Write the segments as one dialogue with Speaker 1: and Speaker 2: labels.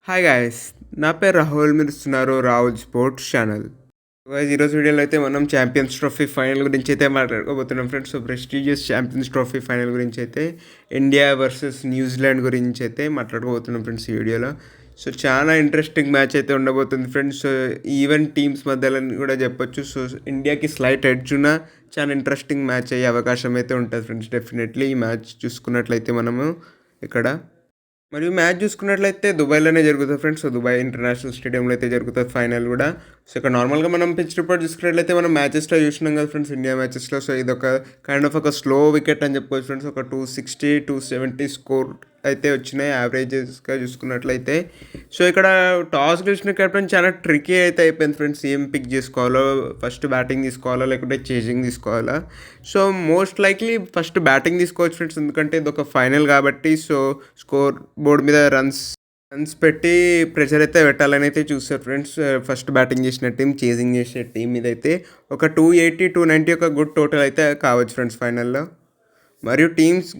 Speaker 1: Hi guys, నా పేరు రాహుల్. మీరు ఇస్తున్నారు రాహుల్ స్పోర్ట్స్ ఛానల్. ఈరోజు వీడియోలో అయితే మనం ఛాంపియన్స్ ట్రోఫీ ఫైనల్ గురించి అయితే మాట్లాడుకోబోతున్నాం friends. So prestigious champions trophy final గురించి అయితే ఇండియా వర్సెస్ న్యూజిలాండ్ గురించి అయితే మాట్లాడుకోబోతున్నాం ఫ్రెండ్స్ ఈ వీడియోలో. సో చాలా ఇంట్రెస్టింగ్ మ్యాచ్ అయితే ఉండబోతుంది ఫ్రెండ్స్. సో ఈవెన్ టీమ్స్ మధ్యలో కూడా చెప్పొచ్చు. సో ఇండియాకి స్లైట్ ఎడ్జ్ ఉన్న చాలా ఇంట్రెస్టింగ్ మ్యాచ్ అయ్యే అవకాశం అయితే ఉంటుంది ఫ్రెండ్స్. డెఫినెట్లీ ఈ మ్యాచ్ చూసుకున్నట్లయితే మనము ఇక్కడ మరియు మ్యాచ్ చూసుకున్నట్లయితే దుబాయ్లోనే జరుగుతుంది ఫ్రెండ్స్. సో దుబాయ్ ఇంటర్నేషనల్ స్టేడియంలో అయితే జరుగుతుంది ఫైనల్ కూడా. సో ఇక్కడ నార్మల్గా మనం పిచ్ రిపోర్ట్ చూసుకున్నట్లయితే మనం మ్యాచెస్లో చూసినాం కదా ఫ్రెండ్స్, ఇండియా మ్యాచెస్లో. సో ఇది ఒక కైండ్ ఆఫ్ ఒక స్లో వికెట్ అని చెప్పుకోవచ్చు ఫ్రెండ్స్. ఒక 260 270 స్కోర్ అయితే వచ్చినాయి యావరేజెస్గా చూసుకున్నట్లయితే. సో ఇక్కడ టాస్ గెలిచిన కెప్టెన్ చాలా ట్రికీ అయితే అయిపోయింది ఫ్రెండ్స్. ఏం పిక్ చేసుకోవాలో, ఫస్ట్ బ్యాటింగ్ తీసుకోవాలా లేకుంటే చేజింగ్ తీసుకోవాలా. So most likely first batting తీసుకోవచ్చు ఫ్రెండ్స్, ఎందుకంటే ఇది ఒక ఫైనల్ కాబట్టి. సో స్కోర్ బోర్డ్ మీద రన్స్ పెట్టి ప్రెషర్ అయితే పెట్టాలని అయితే చూస్తారు ఫ్రెండ్స్. ఫస్ట్ బ్యాటింగ్ చేసిన టీం, చేజింగ్ చేసే టీం మీద అయితే ఒక 280 290 ఒక గుడ్ టోటల్ అయితే కావచ్చు ఫ్రెండ్స్ ఫైనల్లో. మరియు టీమ్స్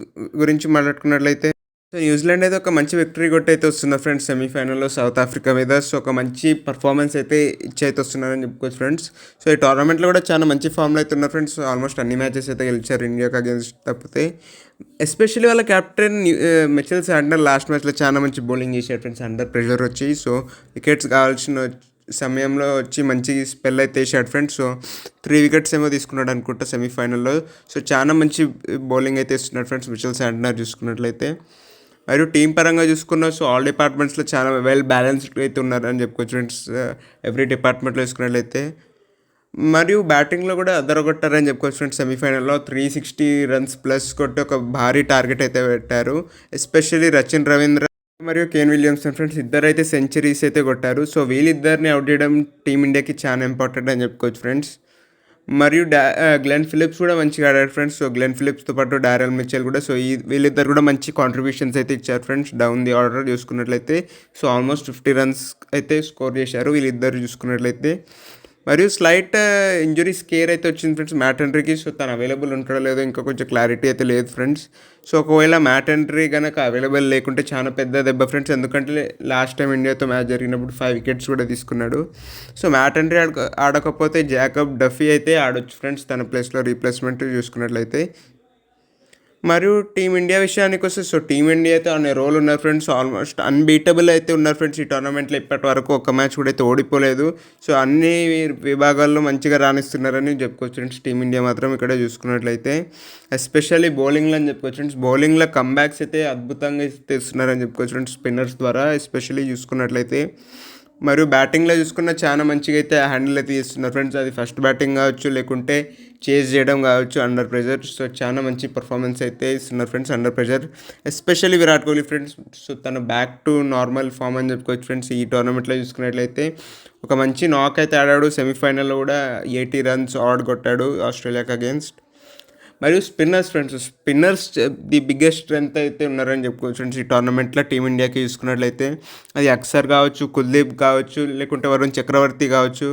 Speaker 1: గురించి మాట్లాడుకున్నట్లయితే సో న్యూజిలాండ్ అయితే ఒక మంచి విక్టరీ కొట్టి అయితే వస్తున్నారు ఫ్రెండ్స్ సెమీఫైనల్లో సౌత్ ఆఫ్రికా మీద. సో ఒక మంచి పర్ఫార్మెన్స్ అయితే ఇచ్చి అయితే వస్తున్నారని చెప్పుకోవచ్చు ఫ్రెండ్స్. సో ఈ టోర్నమెంట్లో కూడా చాలా మంచి ఫామ్లో అయితే ఉన్నారు ఫ్రెండ్స్. ఆల్మోస్ట్ అన్ని మ్యాచెస్ అయితే గెలిచారు ఇండియాకి అగేన్స్ట్ తప్పితే. ఎస్పెషల్లీ వాళ్ళ కెప్టెన్ మిచెల్ శాంట్నర్ లాస్ట్ మ్యాచ్లో చాలా మంచి బౌలింగ్ చేశారు ఫ్రెండ్స్, అండర్ ప్రెషర్ వచ్చి. సో వికెట్స్ కావాల్సిన సమయంలో వచ్చి మంచి స్పెల్ అయితే వేసాడు ఫ్రెండ్స్. సో 3 వికెట్స్ ఏమో తీసుకున్నాడు అనుకుంటా సెమీఫైనల్లో. సో చాలా మంచి బౌలింగ్ అయితే ఇస్తున్నాడు ఫ్రెండ్స్ మిచెల్ శాంట్నర్ చూసుకున్నట్లయితే. మరియు టీం పరంగా చూసుకున్న సో ఆల్ డిపార్ట్మెంట్స్లో చాలా వెల్ బ్యాలెన్స్డ్ అయితే ఉన్నారని చెప్పుకోవచ్చు ఫ్రెండ్స్. ఎవ్రీ డిపార్ట్మెంట్లో చూసుకున్నట్లయితే. మరియు బ్యాటింగ్లో కూడా అదరగొట్టారని చెప్పుకోవచ్చు ఫ్రెండ్స్. సెమీఫైనల్లో 360 రన్స్ ప్లస్ కొట్టి ఒక భారీ టార్గెట్ అయితే పెట్టారు. ఎస్పెషల్లీ రచిన్ రవీంద్ర మరియు కేన్ విలియమ్సన్ ఫ్రెండ్స్ ఇద్దరు అయితే సెంచరీస్ అయితే కొట్టారు. సో వీళ్ళిద్దరిని అవుట్ చేయడం టీమిండియాకి చాలా ఇంపార్టెంట్ అని చెప్పుకోవచ్చు ఫ్రెండ్స్. మరియు గ్లెన్ ఫిలిప్స్ కూడా మంచిగా ఆడారు ఫ్రెండ్స్. సో గ్లెన్ ఫిలిప్స్తో పాటు డారెల్ మిచెల్ కూడా. సో వీళ్ళిద్దరు కూడా మంచి కాంట్రిబ్యూషన్స్ అయితే ఇచ్చారు ఫ్రెండ్స్ డౌన్ ది ఆర్డర్ చూసుకున్నట్లయితే. సో ఆల్మోస్ట్ 50 రన్స్ అయితే స్కోర్ చేశారు వీళ్ళిద్దరు చూసుకున్నట్లయితే. మరియు స్లైట్ ఇంజురీ స్కేర్ అయితే వచ్చింది ఫ్రెండ్స్ మ్యాట్ హెన్రీకి. సో తను అవైలబుల్ ఉంటాడో లేదో ఇంకా కొంచెం క్లారిటీ అయితే లేదు ఫ్రెండ్స్. సో ఒకవేళ మ్యాట్ హెన్రీ కనుక అవైలబుల్ లేకుంటే చాలా పెద్ద దెబ్బ ఫ్రెండ్స్, ఎందుకంటే లాస్ట్ టైం ఇండియాతో మ్యాచ్ జరిగినప్పుడు 5 వికెట్స్ కూడా తీసుకున్నాడు. సో మ్యాట్ హెన్రీ ఆడకపోతే జాకబ్ డఫీ అయితే ఆడొచ్చు ఫ్రెండ్స్ తన ప్లేస్లో రీప్లేస్మెంట్ చూసుకున్నట్లయితే. మరియు టీమిండియా విషయానికి వస్తే సో టీమిండియా అయితే అనే రోల్ ఉన్నారు ఫ్రెండ్స్. ఆల్మోస్ట్ అన్బీటబుల్ అయితే ఉన్నారు ఫ్రెండ్స్ ఈ టోర్నమెంట్లో. ఇప్పటి వరకు ఒక మ్యాచ్ కూడా అయితే ఓడిపోలేదు. సో అన్ని విభాగాల్లో మంచిగా రాణిస్తున్నారని చెప్పుకోవచ్చు ఫ్రెండ్స్ టీమిండియా మాత్రం ఇక్కడ చూసుకున్నట్లయితే. ఎస్పెషల్లీ బౌలింగ్లో అని చెప్పుకోవచ్చు ఫ్రెండ్స్. బౌలింగ్లో కంబ్యాక్స్ అయితే అద్భుతంగా తెస్తున్నారని చెప్పుకోవచ్చు ఫ్రెండ్స్ స్పిన్నర్స్ ద్వారా ఎస్పెషల్లీ చూసుకున్నట్లయితే. మరియు బ్యాటింగ్లో చూసుకున్న చాలా మంచిగా అయితే హ్యాండిల్ అయితే చేస్తున్నారు ఫ్రెండ్స్. అది ఫస్ట్ బ్యాటింగ్ కావచ్చు లేకుంటే చేజ్ చేయడం కావచ్చు అండర్ ప్రెషర్. సో చాలా మంచి పర్ఫార్మెన్స్ అయితే ఇస్తున్నారు friends under pressure. Especially Virat Kohli friends. So తను బ్యాక్ టు నార్మల్ ఫామ్ అని చెప్పుకోవచ్చు ఫ్రెండ్స్. ఈ టోర్నమెంట్లో చూసుకున్నట్లయితే ఒక మంచి నాక్ అయితే ఆడాడు. సెమీఫైనల్లో కూడా 80 రన్స్ ఆడ్ కొట్టాడు ఆస్ట్రేలియాకి అగేన్స్ట్. మరియు స్పిన్నర్స్ ది బిగ్గెస్ట్ స్ట్రెంత్ అయితే ఉన్నారని చెప్పుకోవచ్చు ఫ్రెండ్స్ ఈ టోర్నమెంట్లో టీమిండియాకి చూసుకున్నట్లయితే. అది అక్సర్ కావచ్చు, కుల్దీప్ కావచ్చు, లేకుంటే వరుణ్ చక్రవర్తి కావచ్చు.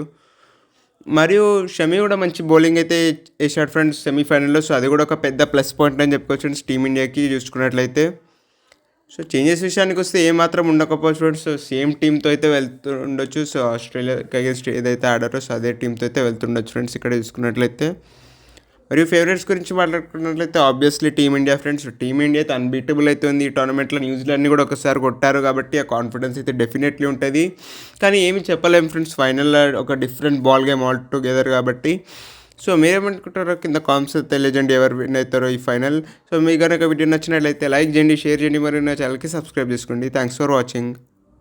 Speaker 1: మరియు షమి కూడా మంచి బౌలింగ్ అయితే వేసాడు ఫ్రెండ్స్ సెమీఫైనల్లో. సో అది కూడా ఒక పెద్ద ప్లస్ పాయింట్ అని చెప్పుకోవచ్చు ఫ్రెండ్స్ టీమిండియాకి చూసుకున్నట్లయితే. సో చేంజెస్ విషయానికి వస్తే ఏమాత్రం ఉండకపోవచ్చు ఫ్రెండ్స్. సో సేమ్ టీంతో అయితే వెళ్తూ ఉండొచ్చు. సో ఆస్ట్రేలియాకి అగేన్స్ట్ ఏదైతే ఆడారో సో అదే టీంతో అయితే వెళ్తుండొచ్చు ఫ్రెండ్స్ ఇక్కడ చూసుకున్నట్లయితే. మరియు ఫేవరెట్స్ గురించి మాట్లాడుకున్నట్లయితే ఆబ్వియస్లీ టీమిండియా ఫ్రెండ్స్. టీమిండియా అయితే అన్బీటబుల్ అయితే ఉంది ఈ టోర్నమెంట్లో. న్యూజిలాండ్ని కూడా ఒకసారి కొట్టారు కాబట్టి ఆ కాన్ఫిడెన్స్ అయితే డెఫినెట్లీ ఉంటుంది. కానీ ఏమి చెప్పలేము ఫ్రెండ్స్, ఫైనల్లో ఒక different ball game all together కాబట్టి. సో మీరేమనుకుంటారో కింద కామెంట్స్ తెలియజేయండి ఎవరు విన్ అవుతారో ఈ ఫైనల్. సో మీకు కనుక వీడియో నచ్చినట్లయితే లైక్ చేయండి, షేర్ చేయండి, మరియు నా ఛానల్కి సబ్స్క్రైబ్ చేసుకోండి. Thanks for watching.